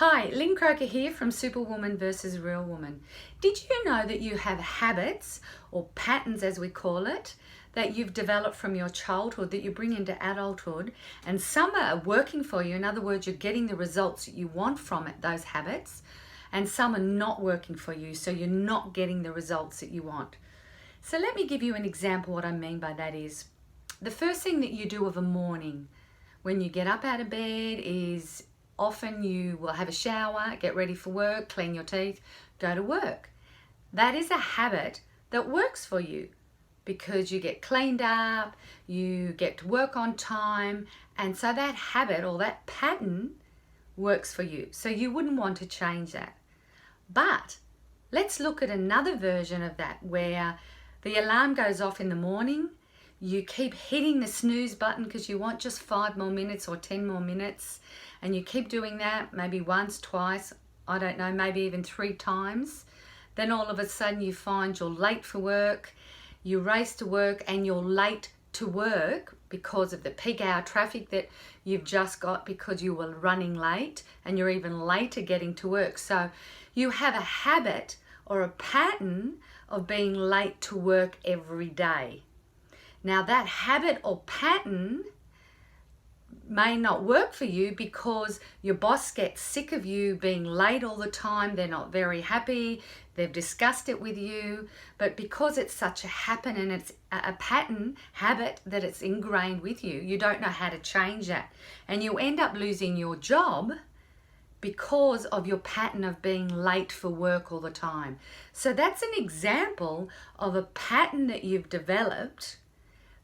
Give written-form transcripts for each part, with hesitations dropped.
Hi, Lynn Croker here from Superwoman versus Realwoman. Did you know that you have habits, or patterns as we call it, that you've developed from your childhood that you bring into adulthood, and some are working for you? In other words, you're getting the results that you want from it, those habits, and some are not working for you, so you're not getting the results that you want. So let me give you an example. What I mean by that is, the first thing that you do of a morning when you get up out of bed is often you will have a shower, get ready for work, clean your teeth, go to work. That is a habit that works for you because you get cleaned up, you get to work on time, and so that habit or that pattern works for you. So you wouldn't want to change that. But let's look at another version of that where the alarm goes off in the morning. You keep hitting the snooze button because you want just 5 more minutes or 10 more minutes. And you keep doing that maybe once, twice, I don't know, maybe even 3 times. Then all of a sudden you find you're late for work. You race to work and you're late to work because of the peak hour traffic that you've just got because you were running late, and you're even later getting to work. So you have a habit or a pattern of being late to work every day. Now that habit or pattern may not work for you because your boss gets sick of you being late all the time. They're not very happy. They've discussed it with you. But because it's such a happen and it's a pattern, habit, that it's ingrained with you, you don't know how to change that. And you end up losing your job because of your pattern of being late for work all the time. So that's an example of a pattern that you've developed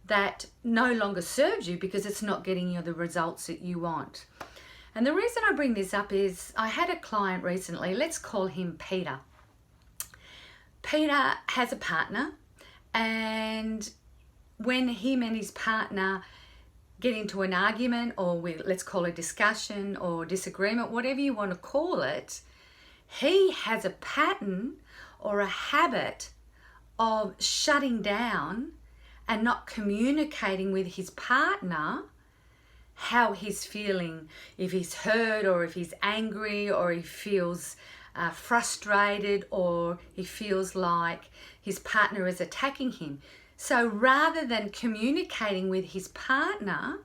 that no longer serves you because it's not getting you the results that you want. And the reason I bring this up is I had a client recently, let's call him Peter. Peter has a partner, and when him and his partner get into an argument, or let's call it discussion or disagreement, whatever you want to call it, he has a pattern or a habit of shutting down and not communicating with his partner how he's feeling, if he's hurt or if he's angry or he feels frustrated or he feels like his partner is attacking him. So rather than communicating with his partner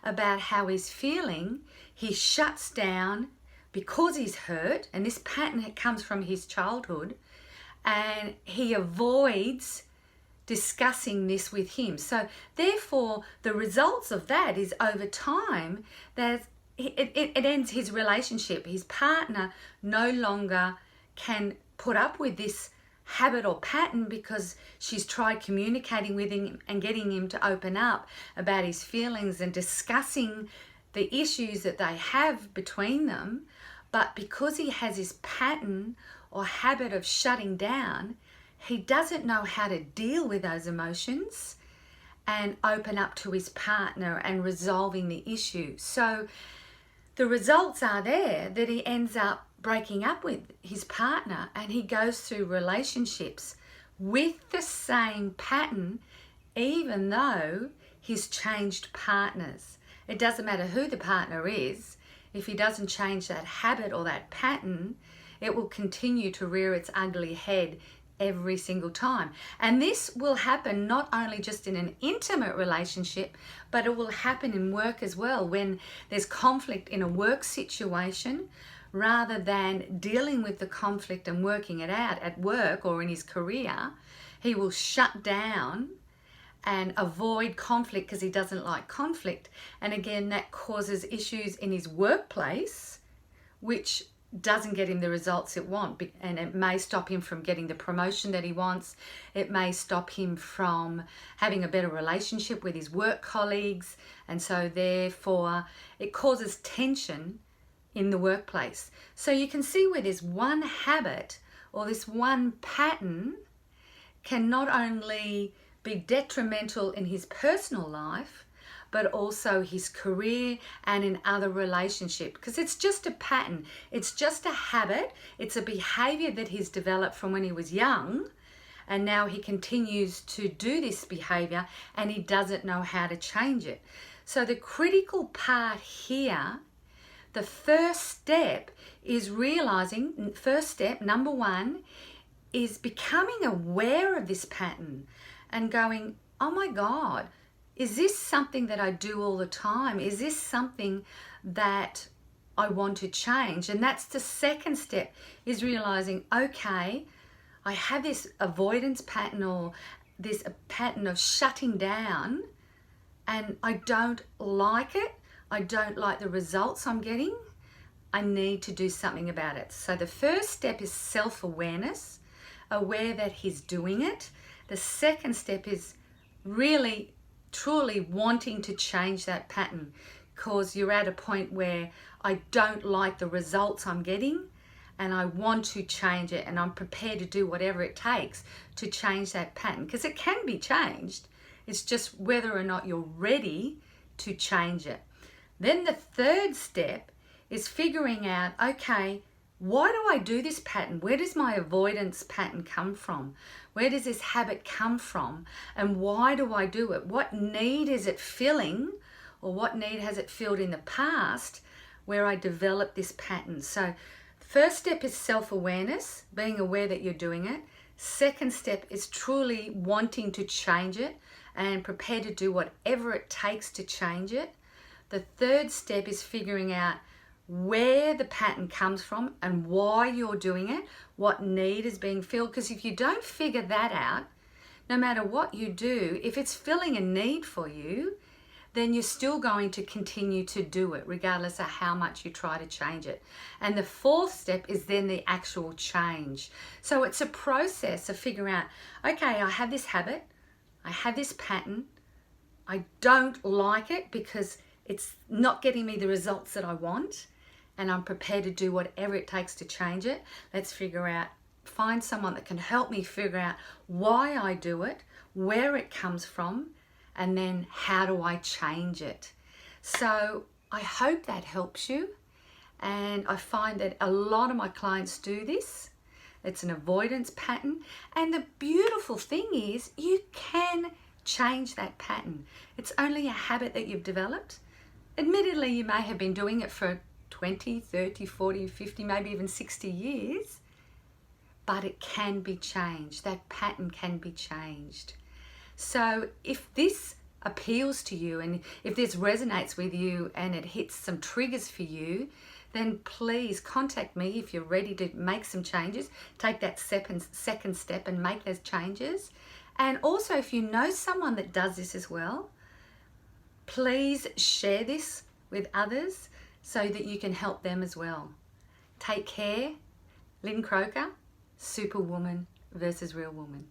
about how he's feeling, he shuts down because he's hurt, and this pattern comes from his childhood, and he avoids discussing this with him. So therefore the results of that is over time that it ends his relationship. His partner no longer can put up with this habit or pattern because she's tried communicating with him and getting him to open up about his feelings and discussing the issues that they have between them. But because he has his pattern or habit of shutting down, he doesn't know how to deal with those emotions and open up to his partner and resolving the issue. So the results are there that he ends up breaking up with his partner, and he goes through relationships with the same pattern even though he's changed partners. It doesn't matter who the partner is. If he doesn't change that habit or that pattern, it will continue to rear its ugly head every single time. And this will happen not only just in an intimate relationship, but it will happen in work as well. When there's conflict in a work situation, rather than dealing with the conflict and working it out at work or in his career, he will shut down and avoid conflict because he doesn't like conflict. And again, that causes issues in his workplace, which doesn't get him the results it wants, and it may stop him from getting the promotion that he wants. It may stop him from having a better relationship with his work colleagues, and so therefore it causes tension in the workplace. So you can see where this one habit or this one pattern can not only be detrimental in his personal life, but also his career and in other relationships, because it's just a pattern. It's just a habit. It's a behavior that he's developed from when he was young, and now he continues to do this behavior and he doesn't know how to change it. So the critical part here The first step is realizing, first step, number one, is becoming aware of this pattern and going, oh my God, is this something that I do all the time? Is this something that I want to change? And that's the second step, is realizing, okay, I have this avoidance pattern or this pattern of shutting down, and I don't like it. I don't like the results I'm getting. I need to do something about it. So the first step is self-awareness, aware that he's doing it. The second step is really, truly wanting to change that pattern, because you're at a point where I don't like the results I'm getting and I want to change it, and I'm prepared to do whatever it takes to change that pattern, because it can be changed. It's just whether or not you're ready to change it. Then the third step is figuring out, okay, why do I do this pattern? Where does my avoidance pattern come from? Where does this habit come from? And why do I do it? What need is it filling, or what need has it filled in the past where I developed this pattern? So first step is self-awareness, being aware that you're doing it. Second step is truly wanting to change it and prepared to do whatever it takes to change it. The third step is figuring out where the pattern comes from and why you're doing it, what need is being filled. Because if you don't figure that out, no matter what you do, if it's filling a need for you, then you're still going to continue to do it regardless of how much you try to change it. And the fourth step is then the actual change. So it's a process of figuring out, okay, I have this habit, I have this pattern, I don't like it because it's not getting me the results that I want, and I'm prepared to do whatever it takes to change it. Let's figure out, find someone that can help me figure out why I do it, where it comes from, and then how do I change it. So I hope that helps you. And I find that a lot of my clients do this. It's an avoidance pattern. And the beautiful thing is you can change that pattern. It's only a habit that you've developed. Admittedly, you may have been doing it for 20, 30, 40, 50, maybe even 60 years, but it can be changed. That pattern can be changed. So if this appeals to you, and if this resonates with you and it hits some triggers for you, then please contact me if you're ready to make some changes. Take that second step and make those changes. And also, if you know someone that does this as well, please share this with others so that you can help them as well. Take care. Lynn Croker, Superwoman versus Real Woman.